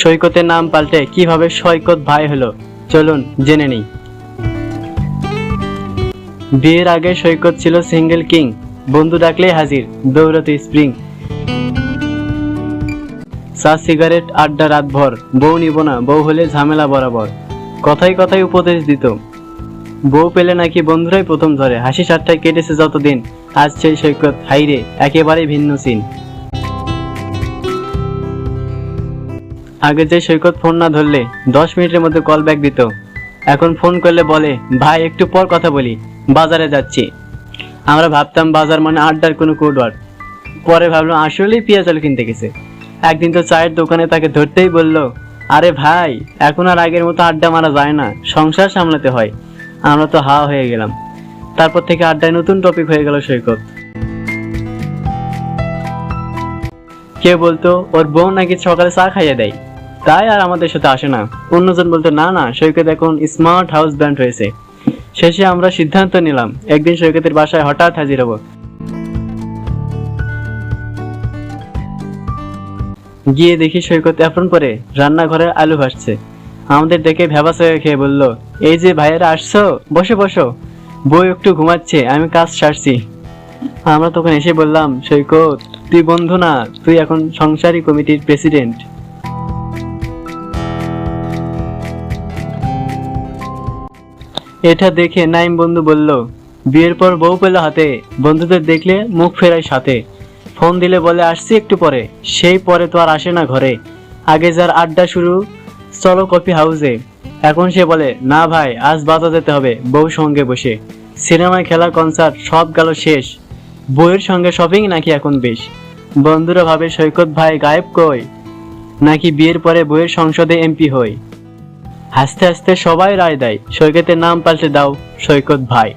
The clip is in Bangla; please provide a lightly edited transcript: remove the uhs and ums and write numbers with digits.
সৈকতের নাম পাল্টে কিভাবে সৈকত ভাই হলো, চলুন জেনে নিই। বিয়ের আগে সৈকত ছিল সিঙ্গেল কিং, বন্ধু ডাকলেই হাজির, দৌড়াতে স্প্রিং। চা সিগারেট আড্ডা রাতভর, বউ নিব না, বউ হলে ঝামেলা বরাবর। কথায় কথায় উপদেশ দিত, বউ পেলে নাকি বন্ধুরাই প্রথম ধরে। হাসি ঠাট্টায় কেটেছে যতদিন, আজ সেই সৈকত হাইরে একেবারে ভিন্ন সিন। আগে যে সৈকত ফোন না ধরলে 10 মিনিটের মধ্যে কল ব্যাক দিত, এখন ফোন করলে বলে ভাই একটু পর কথা বলি, বাজারে যাচ্ছি। আমরা ভাবতাম বাজার মানে আড্ডার কোনো কোড ওয়ার্ড, পরে ভাবলাম আসলেই পেঁয়াজ আলু কিনতে গেছে। একদিন তো চায়ের দোকানে তাকে ধরতেই বলল, আরে ভাই এখন আর আগের মতো আড্ডা মারা যায় না, সংসার সামলাতে হয়। আমরা তো হা হয়ে গেলাম। তারপর থেকে আড্ডায় নতুন টপিক হয়ে গেল সৈকত। কেউ বলতো ওর বউ নাকি সকালে চা খাইয়ে দেয়, তাই আর আমাদের সাথে আসে না। অন্যজন বলতো না না, সৈকত এখন স্মার্ট হাউস ব্র্যান্ড হয়েছে। শেষে আমরা সিদ্ধান্ত নিলাম একদিন সৈকতের বাসায় হঠাৎ হাজির হব। গিয়ে দেখি সৈকত অ্যাপ্রন পরে রান্নাঘরে আলু ভাসছে। আমাদের দেখে ভ্যাবাস হয়ে খেয়ে বলল, এই যে ভাইয়েরা আসছো, বসো বসো, বউ একটু ঘুমাচ্ছে, আমি কাজ সারছি। আমরা তখন এসে বললাম, সৈকত তুই বন্ধু না, তুই এখন সংসারী কমিটির প্রেসিডেন্ট। এটা দেখে নাইম বন্ধু বলল, বিয়ের পর বউ পেল হাতে, বন্ধুদের দেখলে মুখ ফেরায় সাথে। ফোন দিলে বলে আসছি একটু পরে, সেই পরে তো আর আসে না ঘরে। আগে যার আড্ডা শুরু, চলো কফি হাউসে, এখন সে বলে না ভাই আজ বাজার যেতে হবে, বউ সঙ্গে বসে। সিনেমায় খেলা কনসার্ট সব গেল শেষ, বউয়ের সঙ্গে শপিং নাকি এখন বেশ। বন্ধুরা ভাবে সৈকত ভাই গায়েব কই, নাকি বিয়ের পরে বউয়ের সংসদে এমপি হই। হাসতে হাসতে সবাই রায় দেয়, সৈকতের নাম পাল্টে দাও সৈকত ভাই।